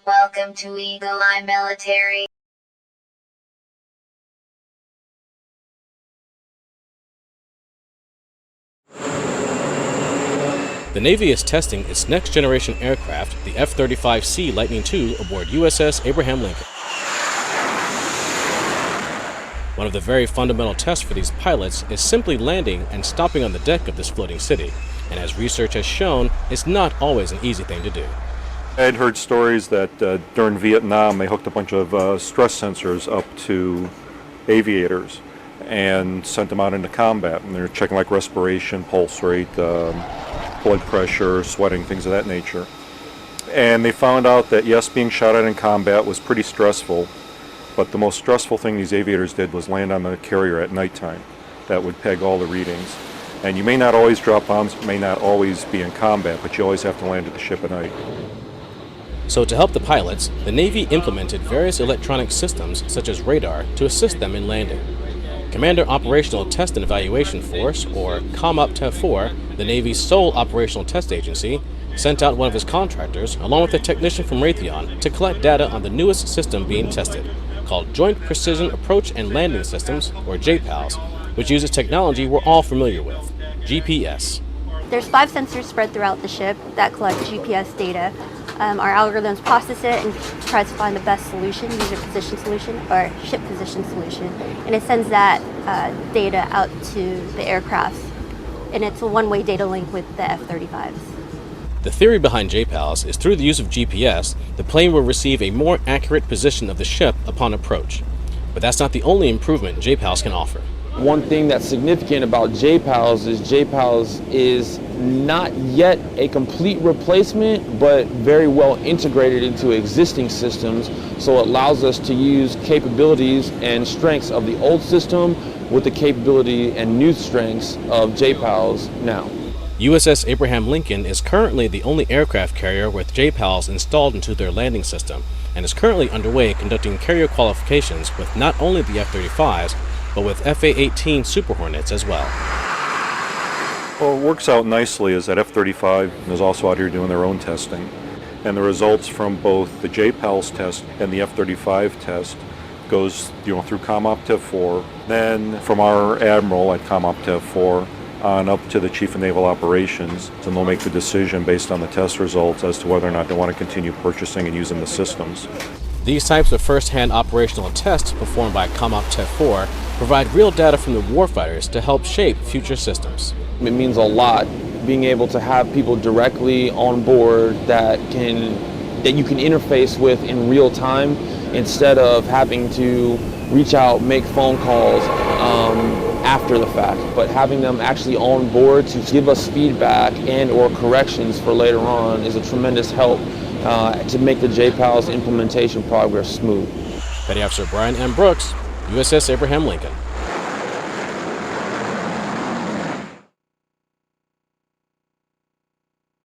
Welcome to Eagle Eye Military. The Navy is testing its next-generation aircraft, the F-35C Lightning II, aboard USS Abraham Lincoln. One of the very fundamental tests for these pilots is simply landing and stopping on the deck of this floating city, and as research has shown, it's not always an easy thing to do. I'd heard stories that during Vietnam they hooked a bunch of stress sensors up to aviators and sent them out into combat, and they're checking like respiration, pulse rate, blood pressure, sweating, things of that nature. And they found out that yes, being shot at in combat was pretty stressful, but the most stressful thing these aviators did was land on the carrier at nighttime. That would peg all the readings. And you may not always drop bombs, may not always be in combat, but you always have to land at the ship at night. So to help the pilots, the Navy implemented various electronic systems such as radar to assist them in landing. Commander Operational Test and Evaluation Force, or COMOPTEF-4, the Navy's sole operational test agency, sent out one of its contractors along with a technician from Raytheon to collect data on the newest system being tested, called Joint Precision Approach and Landing Systems, or JPALS, which uses technology we're all familiar with, GPS. There's 5 sensors spread throughout the ship that collect GPS data. Our algorithms process it and tries to find the best solution, user position solution or ship position solution, and it sends that data out to the aircraft, and it's a one-way data link with the F-35s. The theory behind JPALS is through the use of GPS, the plane will receive a more accurate position of the ship upon approach. But that's not the only improvement JPALS can offer. One thing that's significant about JPALS is not yet a complete replacement, but very well integrated into existing systems, so it allows us to use capabilities and strengths of the old system with the capability and new strengths of JPALS now. USS Abraham Lincoln is currently the only aircraft carrier with JPALS installed into their landing system, and is currently underway conducting carrier qualifications with not only the F-35s, but with FA-18 Super Hornets as well. Well, it works out nicely is that F-35 is also out here doing their own testing, and the results from both the JPALS test and the F-35 test goes through COMOPTEF-4, then from our admiral at COMOPTEF-4 on up to the Chief of Naval Operations, and they'll make the decision based on the test results as to whether or not they want to continue purchasing and using the systems. These types of first-hand operational tests performed by COMOPTEF-4 provide real data from the warfighters to help shape future systems. It means a lot being able to have people directly on board that you can interface with in real time instead of having to reach out, make phone calls after the fact, but having them actually on board to give us feedback and or corrections for later on is a tremendous help to make the JPALS implementation progress smooth. Petty Officer Brian M. Brooks, USS Abraham Lincoln.